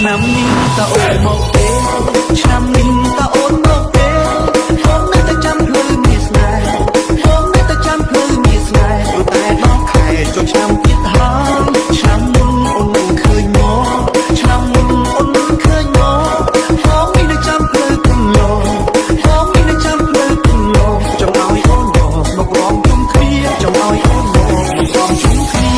ឆ្នាំនេះតើអូនមកទេឆ្នាំនេះតើអូនមកទេខ្ញុំនៅតែចាំភ្លឺមាសស្នេហ៍ខ្ញុំនៅតែចាំភ្លឺមាសស្នេហ៍ព្រោះតែដល់ខែចូលឆ្នាំទៀតហើយឆ្នាំមុនអូនមិនឃើញមកឆ្នាំមុនអូនមិនឃើញមកខ្ញុំមានតែចាំភ្លឺគុំលោខ្ញុំមានតែចាំភ្លឺគុំលោចង់ឲ្យអូនមករំជុំគ្នាចង់ឲ្យអូនមករំជុំគ្នា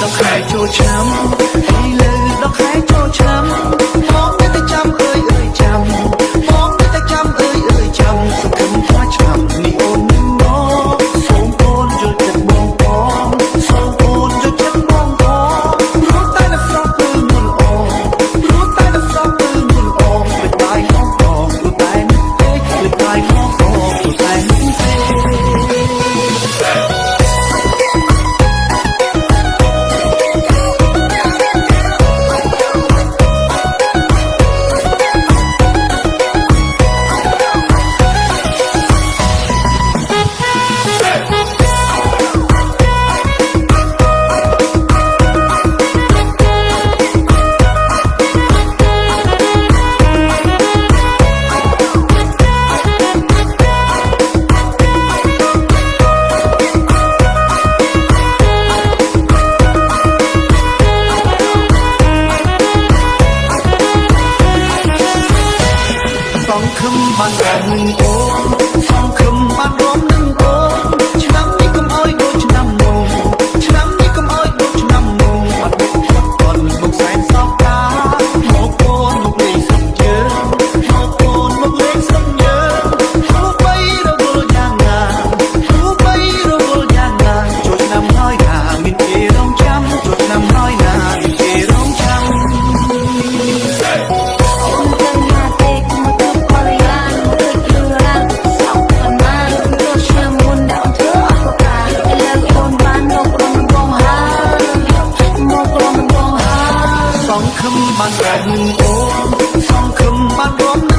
ដល់ខែចូលឆ្នាំហើយលើដល់ខែចូលឆ្នាំមកតែចាំអើយចាំមកតែចាំអើយចាំសង្ឃឹមថាឆ្នាំនេះអូននឹងមកសូមអូនយកចិត្តបងបងសូមអូនយកចិត្តបងបងព្រោះតែនៅស្រស់គឺមិនអោព្រោះតែនៅស្រស់គឺមិនអោមិនបាយមកបងព្រោះតែមិនទេមិនបាយមកបងព្រោះតែមិនទេសង្ឃឹមបានរំនឹងអូនសង្ឃឹមបានរំនឹងអូនឆ្នាំនេះកុំអោយដូចឆ្នាំមុនឆ្នាំនេះកុំអោយដូចឆ្នាំមុនអត់មកផុតមកសែនសោកកាមកអូនមកលេងសុខយើងមកអូនមកលេងសុខយើងទោះបីរវល់យ៉ាងណាទោះបីរវល់យ៉ាងណាចូលឆ្នាំហើយណាមានគេរងចាំចូលឆ្នាំហើយណាមានគេរងចាំសង្ឃឹមបានរំនឹងអូនសង្ឃឹមបានរំ